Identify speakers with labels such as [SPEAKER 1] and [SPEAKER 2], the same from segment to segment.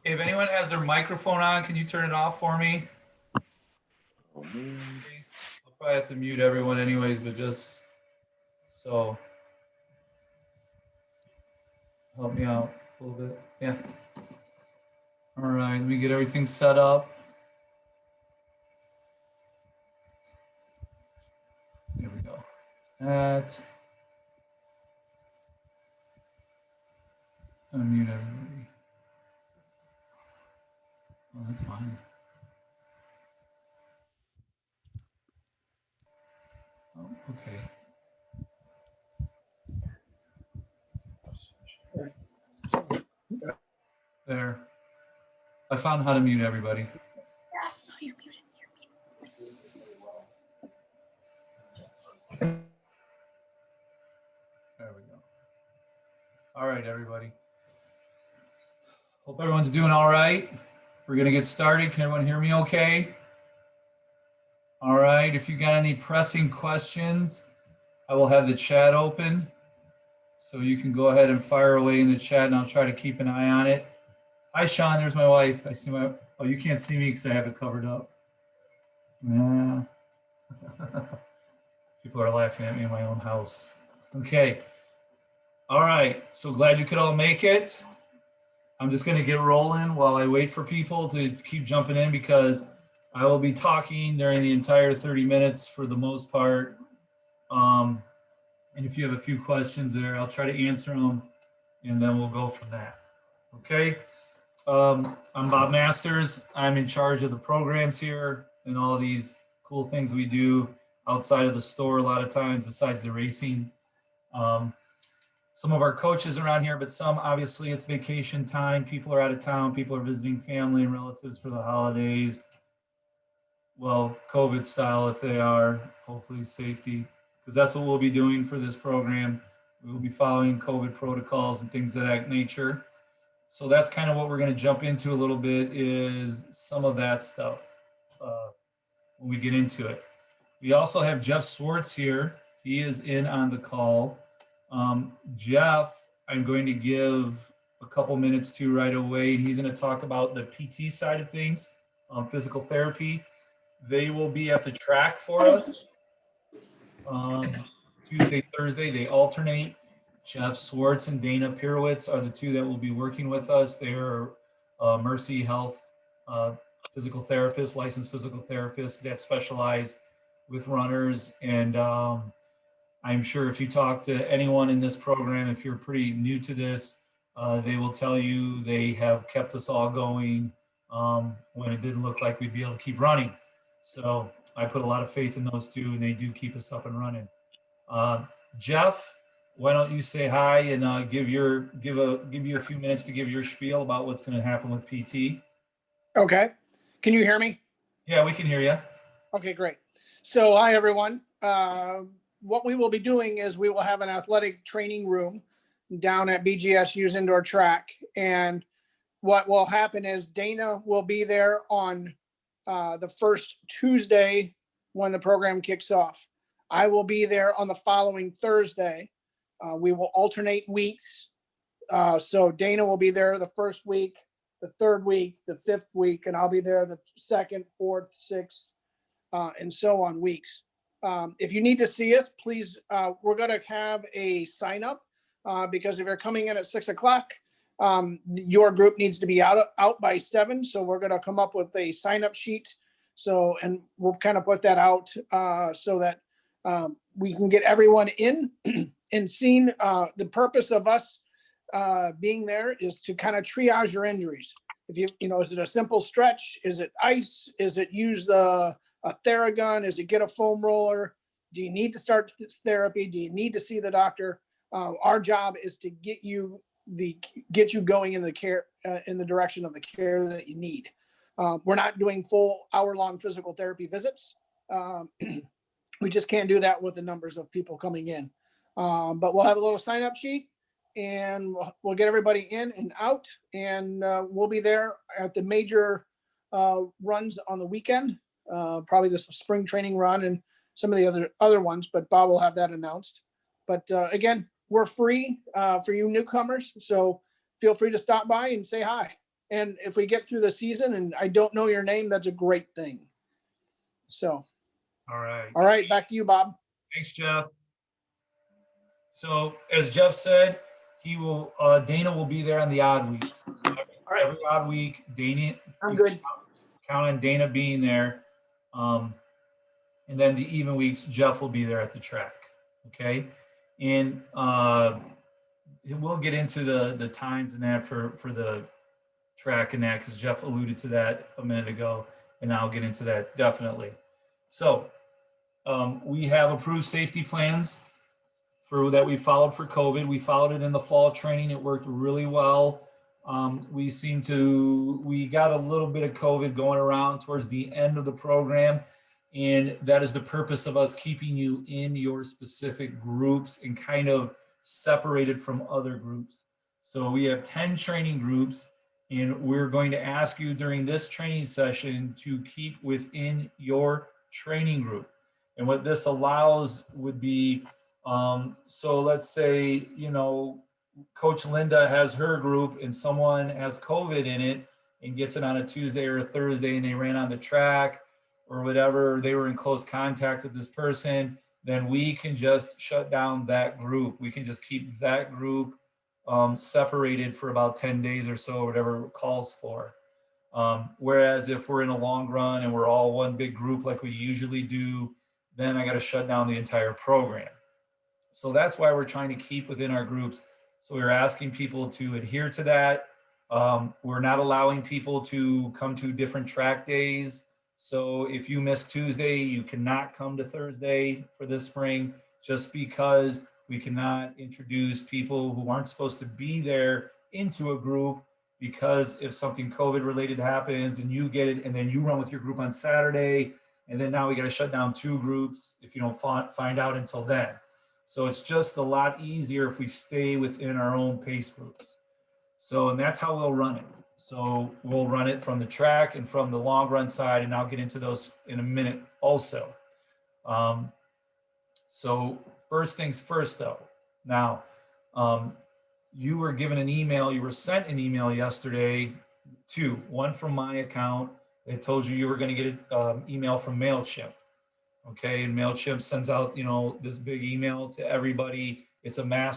[SPEAKER 1] If anyone has their microphone on, can you turn it off for me? Please. I'll probably have to mute everyone anyways, but just so help me out a little bit. Yeah. All right, let me get everything set up. There we go. That. Unmute everybody. Oh, that's fine. Oh, okay. There. I found how to mute everybody.
[SPEAKER 2] Yes. You're muted.
[SPEAKER 1] There we go. All right, everybody. Hope everyone's doing all right. We're going to get started. Can everyone hear me okay? All right. If you got any pressing questions, I will have the chat open. So you can go ahead and fire away in the chat and I'll try to keep an eye on it. Hi, Sean. There's my wife. I see my, oh, you can't see me because I have it covered up. Yeah. People are laughing at me in my own house. Okay. All right. So glad you could all make it. I'm just going to get rolling while I wait for people to keep jumping in because I will be talking during the entire 30 minutes for the most part. And if you have a few questions there, I'll try to answer them and then we'll go from that. Okay. I'm Bob Masters. I'm in charge of the programs here and all of these cool things we do outside of the store a lot of times besides the racing. Some of our coaches around here, but some obviously it's vacation time. People are out of town. People are visiting family and relatives for the holidays. Well, COVID style if they are, hopefully safety, because that's what we'll be doing for this program. We will be following COVID protocols and things of that nature. So that's kind of what we're going to jump into a little bit is some of that stuff when we get into it. We also have Jeff Swartz here. He is in on the call. Jeff, I'm going to give a couple minutes to right away. He's going to talk about the PT side of things, physical therapy. They will be at the track for us. Tuesday, Thursday, they alternate. Jeff Swartz and Dana Pirowitz are the two that will be working with us. They are Mercy Health physical therapists, licensed physical therapists that specialize with runners. And I'm sure if you talk to anyone in this program, if you're pretty new to this, they will tell you they have kept us all going when it didn't look like we'd be able to keep running. So I put a lot of faith in those two, and they do keep us up and running. Jeff, why don't you say hi and give you a few minutes to give your spiel about what's going to happen with PT.
[SPEAKER 2] Okay. Can you hear me?
[SPEAKER 1] Yeah, we can hear you.
[SPEAKER 2] Okay, great. So hi, everyone. What we will be doing is we will have an athletic training room down at BGSU's indoor track. And what will happen is Dana will be there on the first Tuesday when the program kicks off. I will be there on the following Thursday. We will alternate weeks. So Dana will be there the first week, the third week, the fifth week, and I'll be there the second, fourth, sixth, and so on weeks. If you need to see us, please, we're going to have a sign up because if you're coming in at 6 o'clock, your group needs to be out by 7. So we're going to come up with a sign up sheet. So, and we'll kind of put that out so that we can get everyone in and seen. The purpose of us being there is to kind of triage your injuries. If you know, is it a simple stretch? Is it ice? Is it use a Theragun? Is it get a foam roller? Do you need to start this therapy? Do you need to see the doctor? Our job is to get you going in the care in the direction of the care that you need. We're not doing full hour-long physical therapy visits. We just can't do that with the numbers of people coming in. But we'll have a little sign-up sheet, and we'll get everybody in and out, and we'll be there at the major runs on the weekend. Probably the spring training run and some of the other ones, but Bob will have that announced. But again, we're free for you newcomers, so feel free to stop by and say hi. And if we get through the season and I don't know your name, that's a great thing. So,
[SPEAKER 1] All right.
[SPEAKER 2] all right, back to you, Bob.
[SPEAKER 1] Thanks, Jeff. So as Jeff said, he will, Dana will be there on the odd weeks. So
[SPEAKER 2] All right,
[SPEAKER 1] every odd week, Dana,
[SPEAKER 2] I'm
[SPEAKER 1] you
[SPEAKER 2] good.
[SPEAKER 1] count on Dana being there. And then the even weeks, Jeff will be there at the track. Okay. And we'll get into the times and that for the track and that, because Jeff alluded to that a minute ago, and I'll get into that definitely. So we have approved safety plans for that we followed for COVID. We followed it in the fall training. It worked really well. We got a little bit of COVID going around towards the end of the program. And that is the purpose of us keeping you in your specific groups and kind of separated from other groups. So we have 10 training groups, and we're going to ask you during this training session to keep within your training group. And what this allows would be, so let's say, Coach Linda has her group and someone has COVID in it and gets it on a Tuesday or a Thursday and they ran on the track or whatever, they were in close contact with this person, then we can just shut down that group. We can just keep that group separated for about 10 days or so, whatever it calls for. Whereas if we're in a long run and we're all one big group like we usually do, then I got to shut down the entire program. So that's why we're trying to keep within our groups. So we're asking people to adhere to that. We're not allowing people to come to different track days. So if you miss Tuesday, you cannot come to Thursday for this spring, just because we cannot introduce people who aren't supposed to be there into a group, because if something COVID related happens and you get it and then you run with your group on Saturday, and then now we got to shut down 2 groups if you don't find out until then. So it's just a lot easier if we stay within our own pace groups. So, and that's how we'll run it. So we'll run it from the track and from the long run side, and I'll get into those in a minute also. So first things first though. Now, you were given an email, you were sent an email yesterday, 2, one from my account that told you were going to get an email from MailChimp. Okay, and MailChimp sends out, this big email to everybody. It's a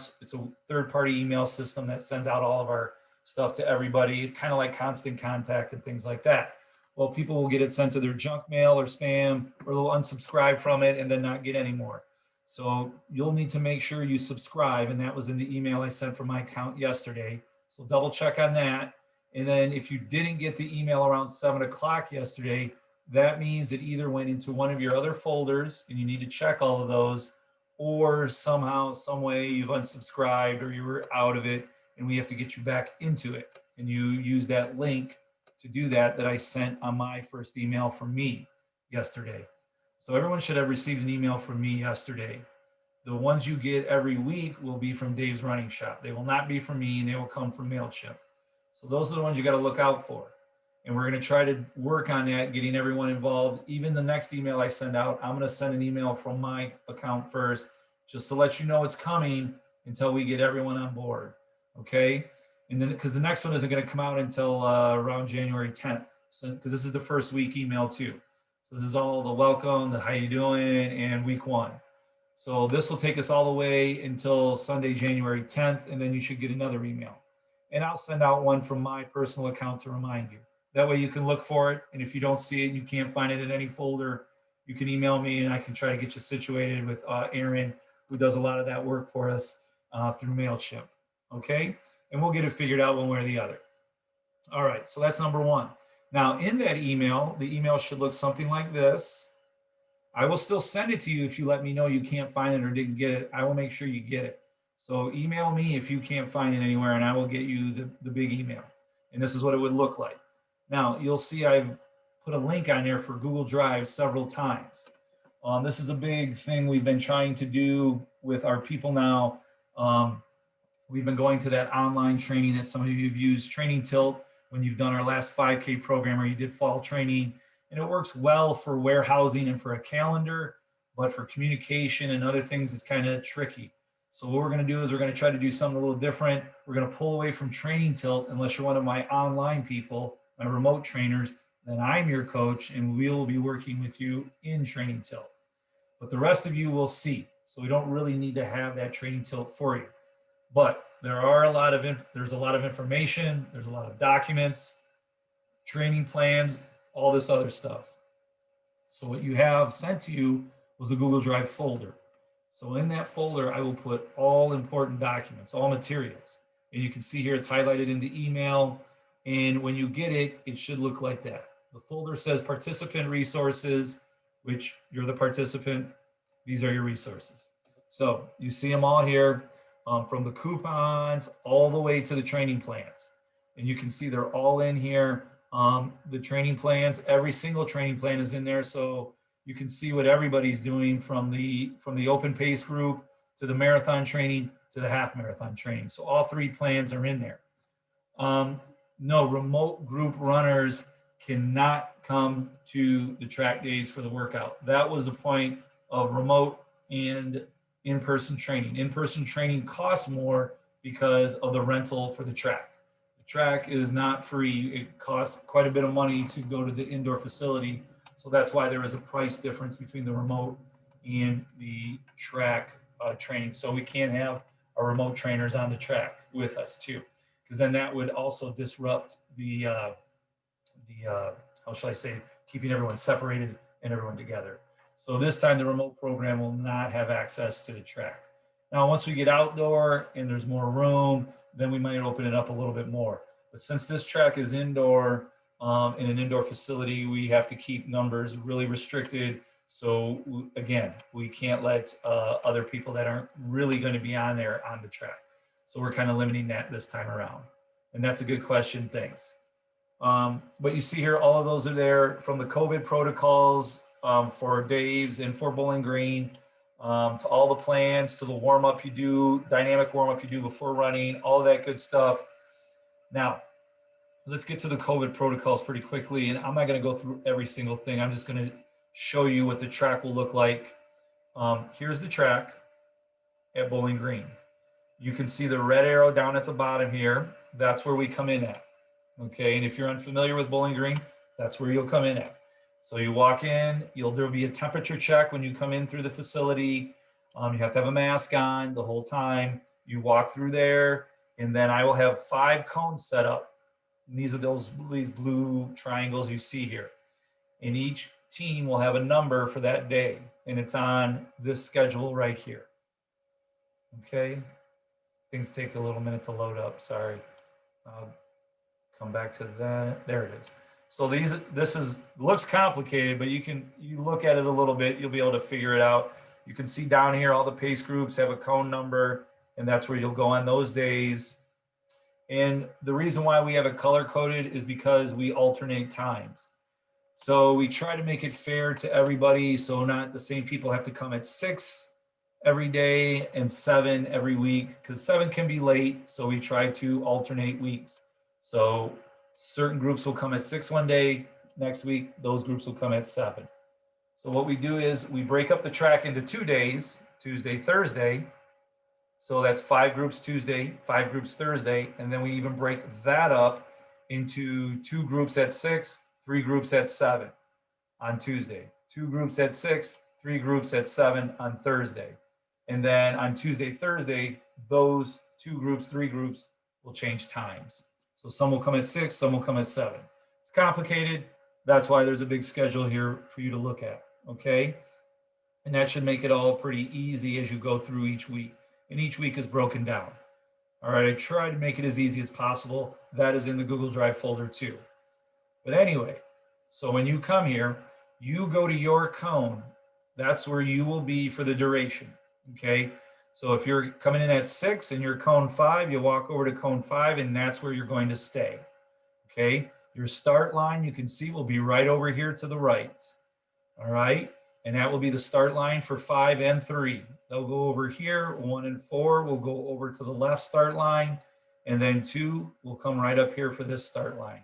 [SPEAKER 1] third-party email system that sends out all of our stuff to everybody, kind of like Constant Contact and things like that. Well, people will get it sent to their junk mail or spam, or they'll unsubscribe from it and then not get any more. So you'll need to make sure you subscribe, and that was in the email I sent from my account yesterday. So double check on that. And then if you didn't get the email around 7 o'clock yesterday, that means it either went into one of your other folders and you need to check all of those, or somehow, some way you've unsubscribed or you were out of it and we have to get you back into it. And you use that link to do that I sent on my first email from me yesterday. So everyone should have received an email from me yesterday. The ones you get every week will be from Dave's Running Shop. They will not be from me, and they will come from MailChimp. So those are the ones you got to look out for. And we're going to try to work on that, getting everyone involved. Even the next email I send out, I'm going to send an email from my account first, just to let you know it's coming until we get everyone on board. Okay. And then, because the next one isn't going to come out until around January 10th. So, because this is the first week email too. So this is all the welcome, the how you doing, and week 1. So this will take us all the way until Sunday, January 10th, and then you should get another email. And I'll send out one from my personal account to remind you. That way you can look for it. And if you don't see it and you can't find it in any folder, you can email me and I can try to get you situated with Aaron, who does a lot of that work for us through MailChimp. Okay. And we'll get it figured out one way or the other. All right. So that's number 1. Now in that email, the email should look something like this. I will still send it to you if you let me know you can't find it or didn't get it. I will make sure you get it. So email me if you can't find it anywhere, and I will get you the big email. And this is what it would look like. Now, you'll see I've put a link on there for Google Drive several times. This is a big thing we've been trying to do with our people now. We've been going to that online training that some of you have used, Training Tilt, when you've done our last 5K program or you did fall training. And it works well for warehousing and for a calendar, but for communication and other things, it's kind of tricky. So what we're going to do is we're going to try to do something a little different. We're going to pull away from training tilt, unless you're one of my online people, my remote trainers, then I'm your coach and we will be working with you in training tilt. But the rest of you will see. So we don't really need to have that training tilt for you. But there's a lot of information, there's a lot of documents, training plans, all this other stuff. So what you have sent to you was a Google Drive folder. So in that folder, I will put all important documents, all materials. And you can see here it's highlighted in the email. And when you get it, it should look like that. The folder says participant resources, which you're the participant. These are your resources. So you see them all here, from the coupons all the way to the training plans. And you can see they're all in here. The training plans, every single training plan is in there. So you can see what everybody's doing from the open pace group to the marathon training to the half marathon training. So all 3 plans are in there. No, remote group runners cannot come to the track days for the workout. That was the point of remote and in-person training. In-person training costs more because of the rental for the track. The track is not free. It costs quite a bit of money to go to the indoor facility. So that's why there is a price difference between the remote and the track training. So we can't have our remote trainers on the track with us too, because then that would also disrupt the how shall I say, keeping everyone separated and everyone together. So this time the remote program will not have access to the track. Now, once we get outdoor and there's more room, then we might open it up a little bit more. But since this track is indoor, in an indoor facility, we have to keep numbers really restricted. So again, we can't let other people that aren't really going to be on there on the track. So we're kind of limiting that this time around. And that's a good question. Thanks. But you see here, all of those are there, from the COVID protocols for Dave's and for Bowling Green, to all the plans, to the warm up you do, dynamic warm up you do before running, all of that good stuff. Now, let's get to the COVID protocols pretty quickly. And I'm not going to go through every single thing. I'm just going to show you what the track will look like. Here's the track at Bowling Green. You can see the red arrow down at the bottom here. That's where we come in at. Okay, and if you're unfamiliar with Bowling Green, that's where you'll come in at. So you walk in, there'll be a temperature check when you come in through the facility. You have to have a mask on the whole time. You walk through there, and then I will have 5 cones set up. And these are these blue triangles you see here. And each team will have a number for that day, and it's on this schedule right here. Okay, things take a little minute to load up, sorry. Come back to that, there it is. So this looks complicated, but you look at it a little bit, you'll be able to figure it out. You can see down here, all the pace groups have a cone number, and that's where you'll go on those days. And the reason why we have it color coded is because we alternate times. So we try to make it fair to everybody, so not the same people have to come at 6 every day and 7 every week, because 7 can be late, so we try to alternate weeks. So certain groups will come at 6 one day, next week those groups will come at 7. So what we do is we break up the track into 2 days, Tuesday, Thursday. So that's 5 groups Tuesday, 5 groups Thursday, and then we even break that up into 2 groups at 6, 3 groups at 7 on Tuesday, 2 groups at 6, 3 groups at 7 on Thursday. And then on Tuesday, Thursday, those 2 groups, 3 groups will change times. So some will come at 6, some will come at 7. It's complicated. That's why there's a big schedule here for you to look at, okay? And that should make it all pretty easy as you go through each week. And each week is broken down. All right, I try to make it as easy as possible. That is in the Google Drive folder too. But anyway, so when you come here, you go to your cone. That's where you will be for the duration, okay? So if you're coming in at 6 and you're cone 5, you walk over to cone 5 and that's where you're going to stay, okay? Your start line, you can see, will be right over here to the right, all right? And that will be the start line for 5 and 3. They'll go over here. 1 and 4 will go over to the left start line. And then 2 will come right up here for this start line.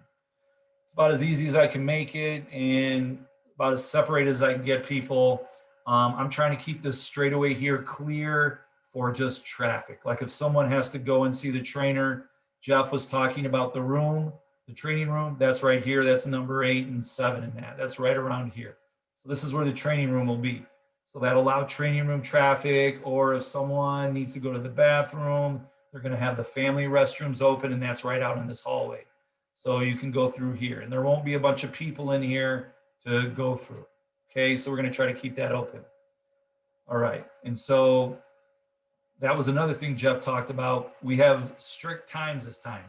[SPEAKER 1] It's about as easy as I can make it and about as separated as I can get people. I'm trying to keep this straightaway here clear for just traffic. Like if someone has to go and see the trainer, Jeff was talking about the room, the training room, that's right here. That's number 8 and 7 in that. That's right around here. So this is where the training room will be. So that'll allow training room traffic, or if someone needs to go to the bathroom, they're going to have the family restrooms open, and that's right out in this hallway. So you can go through here, and there won't be a bunch of people in here to go through. Okay, so we're going to try to keep that open. All right, and so that was another thing Jeff talked about. We have strict times this time.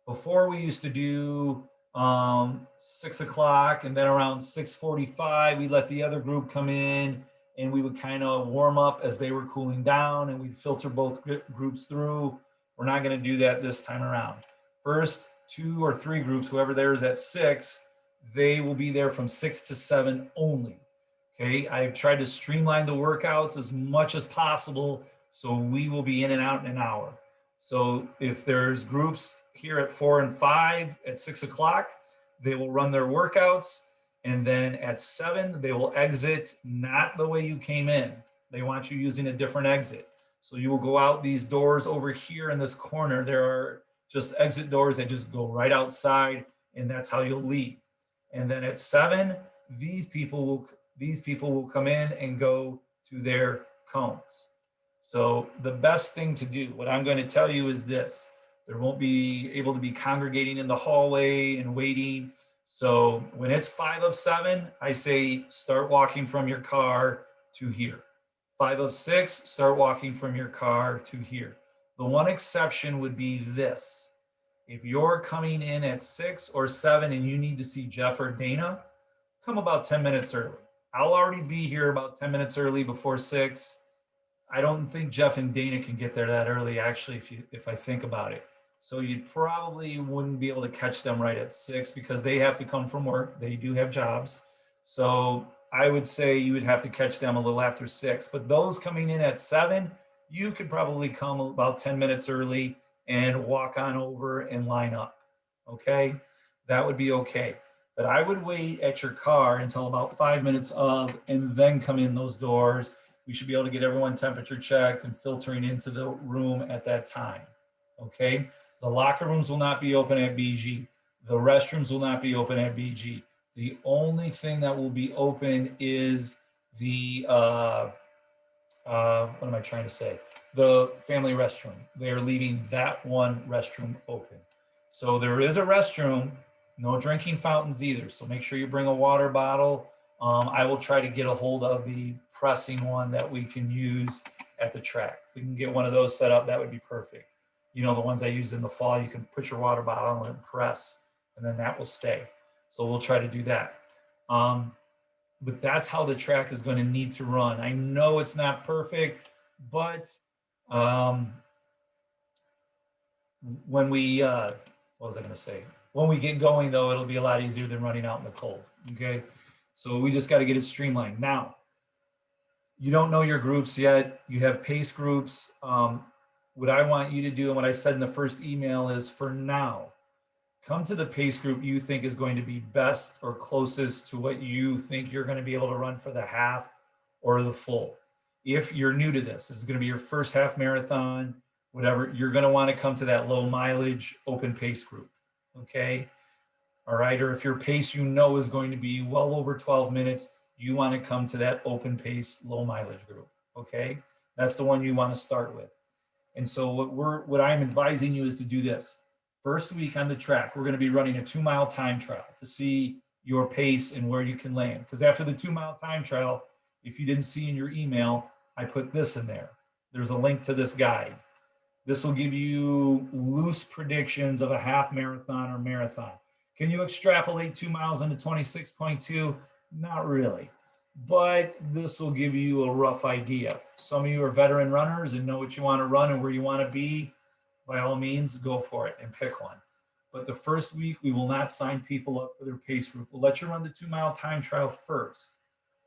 [SPEAKER 1] Before we used to do 6 o'clock, and then around 6:45, we let the other group come in, and we would kind of warm up as they were cooling down, and we'd filter both groups through. We're not going to do that this time around. First 2 or 3 groups, whoever there is at 6, they will be there from 6 to 7 only. Okay, I've tried to streamline the workouts as much as possible, so we will be in and out in an hour. So if there's groups here at 4 and 5 at 6 o'clock, they will run their workouts. And then at 7, they will exit not the way you came in. They want you using a different exit. So you will go out these doors over here in this corner. There are just exit doors that just go right outside, and that's how you'll leave. And then at 7, these people will come in and go to their cones. So the best thing to do, what I'm going to tell you is this: there won't be able to be congregating in the hallway and waiting. So when it's 5 of 7, I say start walking from your car to here. 5 of 6, start walking from your car to here. The one exception would be this: if you're coming in at 6 or 7 and you need to see Jeff or Dana, come about 10 minutes early. I'll already be here about 10 minutes early before 6. I don't think Jeff and Dana can get there that early, actually, if I think about it. So you probably wouldn't be able to catch them right at 6 because they have to come from work. They do have jobs. So I would say you would have to catch them a little after 6. But those coming in at 7, you could probably come about 10 minutes early and walk on over and line up. Okay? That would be okay. But I would wait at your car until about 5 minutes of, and then come in those doors. We should be able to get everyone temperature checked and filtering into the room at that time. Okay? The locker rooms will not be open at BG. The restrooms will not be open at BG. The only thing that will be open is the, what am I trying to say? The family restroom. They're leaving that one restroom open. So there is a restroom, no drinking fountains either. So make sure you bring a water bottle. I will try to get a hold of the pressing one that we can use at the track. If we can get one of those set up, that would be perfect. You know, the ones I used in the fall, you can put your water bottle and press, and then that will stay. So we'll try to do that. But that's how the track is going to need to run. I know it's not perfect, but when we, what was I going to say? When we get going, though, it'll be a lot easier than running out in the cold. Okay. So we just got to get it streamlined. Now, you don't know your groups yet. You have pace groups. What I want you to do, and what I said in the first email, is for now, come to the pace group you think is going to be best or closest to what you think you're going to be able to run for the half or the full. If you're new to this is going to be your first half marathon, whatever, you're going to want to come to that low mileage open pace group. Okay. All right. Or if your pace, you know, is going to be well over 12 minutes, you want to come to that open pace, low mileage group. Okay. That's the one you want to start with. And so what I'm advising you is to do this. First week on the track, we're going to be running a 2-mile time trial to see your pace and where you can land. Because after the 2-mile time trial, if you didn't see in your email, I put this in there. There's a link to this guide. This will give you loose predictions of a half marathon or marathon. Can you extrapolate 2 miles into 26.2? Not really. But this will give you a rough idea. Some of you are veteran runners and know what you want to run and where you want to be. By all means, go for it and pick one. But the first week, we will not sign people up for their pace group. We'll let you run the 2-mile time trial first.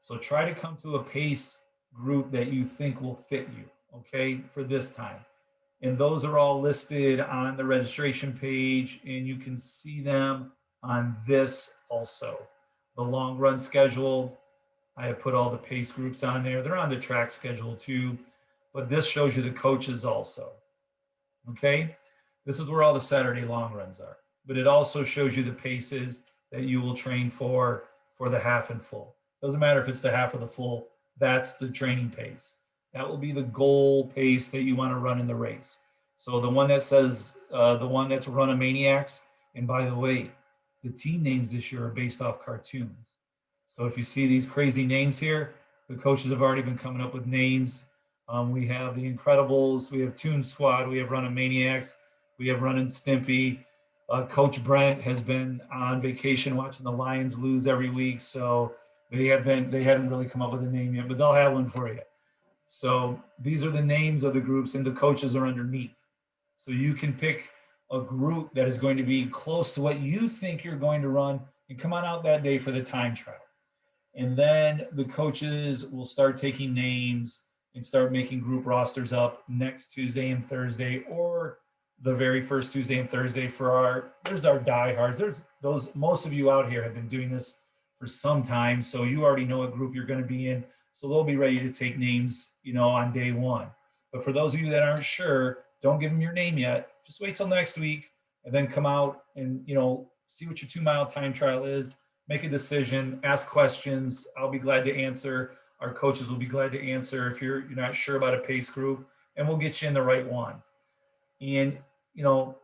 [SPEAKER 1] So try to come to a pace group that you think will fit you, okay, for this time. And those are all listed on the registration page, and you can see them on this also. The long run schedule, I have put all the pace groups on there. They're on the track schedule too. but this shows you the coaches also. Okay, this is where all the Saturday long runs are, but it also shows you the paces that you will train for the half and full. Doesn't matter if it's the half or the full, that's the training pace. That will be the goal pace that you want to run in the race. So the one that says, the one that's Run a Maniacs, and by the way, the team names this year are based off cartoons. So if you see these crazy names here, the coaches have already been coming up with names. We have the Incredibles, we have Toon Squad, we have Running Maniacs, we have Running Stimpy. Coach Brent has been on vacation watching the Lions lose every week, so they haven't really come up with a name yet, but they'll have one for you. So these are the names of the groups, and the coaches are underneath. So you can pick a group that is going to be close to what you think you're going to run and come on out that day for the time trial. And then the coaches will start taking names and start making group rosters up next Tuesday and Thursday, or the very first Tuesday and Thursday there's our diehards. There's those, most of you out here have been doing this for some time. So you already know what group you're going to be in. So they'll be ready to take names, on day one. But for those of you that aren't sure, don't give them your name yet. Just wait till next week and then come out and, see what your 2 mile time trial is. Make a decision, ask questions. I'll be glad to answer. Our coaches will be glad to answer if you're not sure about a pace group, and we'll get you in the right one. And,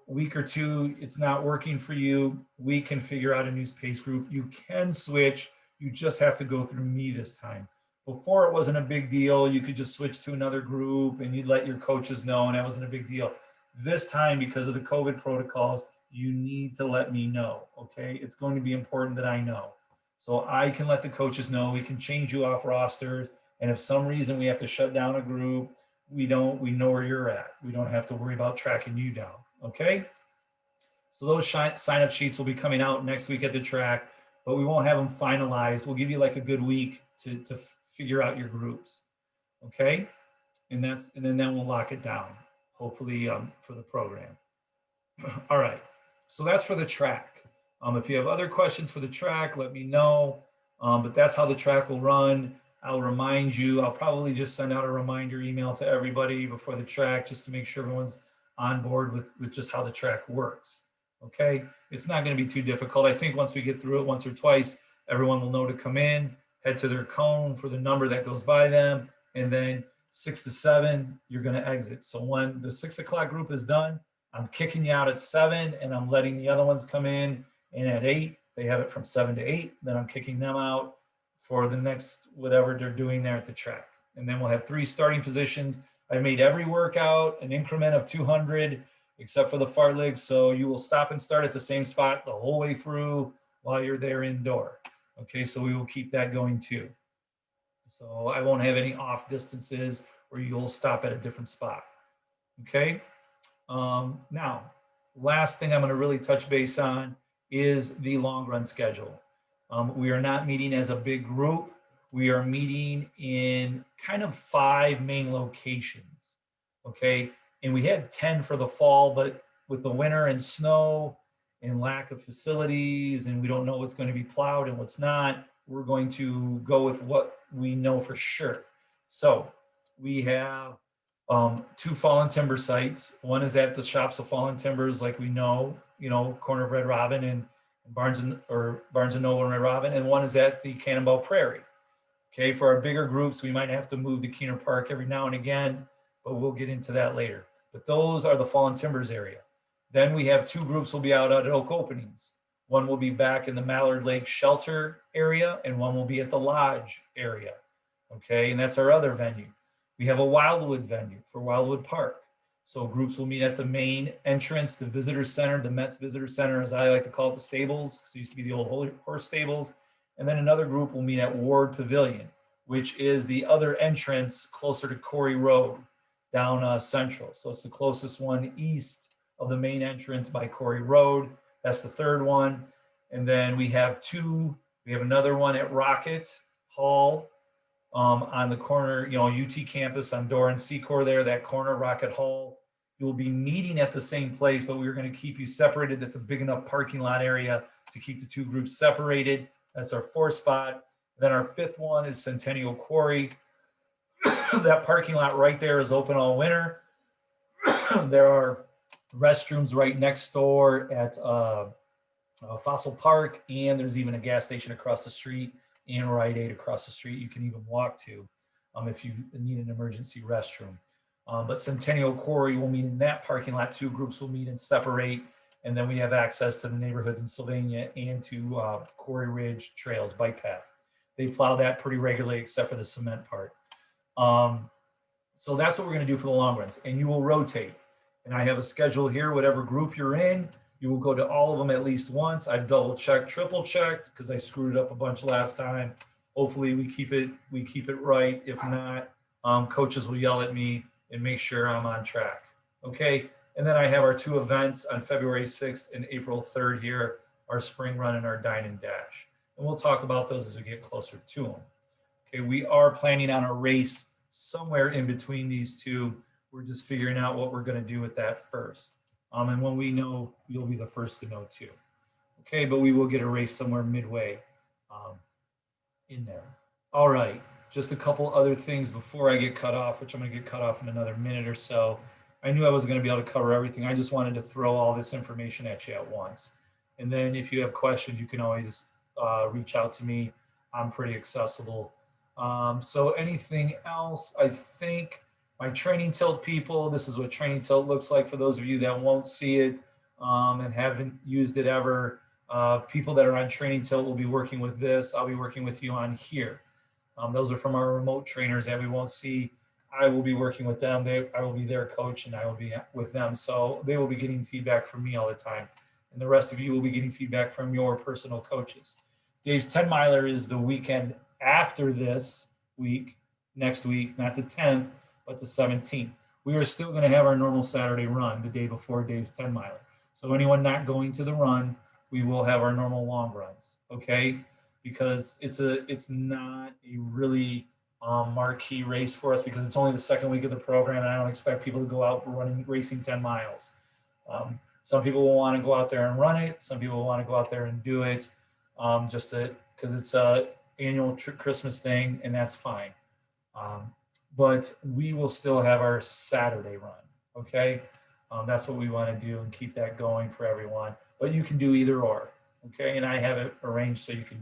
[SPEAKER 1] week or two, it's not working for you, we can figure out a new pace group. You can switch. You just have to go through me this time. Before, it wasn't a big deal. You could just switch to another group and you'd let your coaches know, and that wasn't a big deal. This time, because of the COVID protocols, you need to let me know, okay? It's going to be important that I know. So I can let the coaches know. We can change you off rosters. And if some reason we have to shut down a group, we know where you're at. We don't have to worry about tracking you down, okay? So those sign-up sheets will be coming out next week at the track, but we won't have them finalized. We'll give you like a good week to figure out your groups, okay? And then we'll lock it down, hopefully for the program. All right, so that's for the track. If you have other questions for the track, let me know. But that's how the track will run. I'll remind you. I'll probably just send out a reminder email to everybody before the track just to make sure everyone's on board with just how the track works. Okay, it's not going to be too difficult. I think once we get through it once or twice, everyone will know to come in, head to their cone for the number that goes by them, and then 6 to 7, you're going to exit. So when the 6 o'clock group is done, I'm kicking you out at 7, and I'm letting the other ones come in. And at 8, they have it from 7 to 8. Then I'm kicking them out for the next whatever they're doing there at the track. And then we'll have 3 starting positions. I've made every workout an increment of 200, except for the fartlek. So you will stop and start at the same spot the whole way through while you're there indoor. Okay, so we will keep that going too. So I won't have any off distances where you'll stop at a different spot. Okay. Now, last thing I'm going to really touch base on is the long run schedule. We are not meeting as a big group. We are meeting in kind of 5 main locations. Okay. And we had 10 for the fall, but with the winter and snow and lack of facilities, and we don't know what's going to be plowed and what's not, we're going to go with what we know for sure. So we have 2 fallen timber sites. One is at the Shops of Fallen Timbers, like we know, corner of Red Robin and Barnes and Noble and Red Robin, and one is at the Cannonball Prairie. Okay, for our bigger groups, we might have to move to Keener Park every now and again, but we'll get into that later. But those are the Fallen Timbers area. Then we have 2 groups will be out at Oak Openings. One will be back in the Mallard Lake Shelter area, and one will be at the Lodge area. Okay, and that's our other venue. We have a Wildwood venue for Wildwood Park. So groups will meet at the main entrance, the visitor center, the Mets Visitor Center, as I like to call it, the stables. So it used to be the old horse stables. And then another group will meet at Ward Pavilion, which is the other entrance closer to Corey Road down Central. So it's the closest one east of the main entrance by Corey Road. That's the third one. And then we have another one at Rocket Hall on the corner, UT campus on Door and Secor there, that corner, Rocket Hall. You'll be meeting at the same place, but we're going to keep you separated. That's a big enough parking lot area to keep the 2 groups separated. That's our 4th spot. Then our 5th one is Centennial Quarry. That parking lot right there is open all winter. There are restrooms right next door at Fossil Park, and there's even a gas station across the street and Rite Aid across the street you can even walk to if you need an emergency restroom. But Centennial Quarry will meet in that parking lot. Two groups will meet and separate, and then we have access to the neighborhoods in Sylvania and to Quarry Ridge Trails bike path. They plow that pretty regularly, except for the cement part. So that's what we're going to do for the long runs, and you will rotate. And I have a schedule here. Whatever group you're in, you will go to all of them at least once. I've double checked, triple checked, because I screwed it up a bunch last time. Hopefully we keep it right. If not, coaches will yell at me and make sure I'm on track. Okay. And then I have our two events on February 6th and April 3rd here, our spring run and our dine and dash. And we'll talk about those as we get closer to them. Okay. We are planning on a race somewhere in between these two. We're just figuring out what we're going to do with that first. And when we know, you'll be the first to know too. Okay, but we will get a race somewhere midway in there. All right, just a couple other things before I get cut off, which I'm going to get cut off in another minute or so. I knew I wasn't going to be able to cover everything. I just wanted to throw all this information at you at once. And then if you have questions, you can always reach out to me. I'm pretty accessible. So anything else, I think my training tilt people, this is what training tilt looks like for those of you that won't see it and haven't used it ever. People that are on training tilt will be working with this. I'll be working with you on here. Those are from our remote trainers that we won't see. I will be working with them. I will be their coach and I will be with them. So they will be getting feedback from me all the time. And the rest of you will be getting feedback from your personal coaches. Dave's 10 miler is the weekend after this week, next week, not the 10th, but the 17th. We are still going to have our normal Saturday run the day before Dave's 10 miler. So anyone not going to the run, we will have our normal long runs, okay? Because it's not a really marquee race for us because it's only the second week of the program, and I don't expect people to go out racing 10 miles. Some people will want to go out there and run it. Some people will want to go out there and do it just because it's a annual Christmas thing, and that's fine. But we will still have our Saturday run, okay? That's what we want to do and keep that going for everyone. But you can do either or, okay? And I have it arranged so you can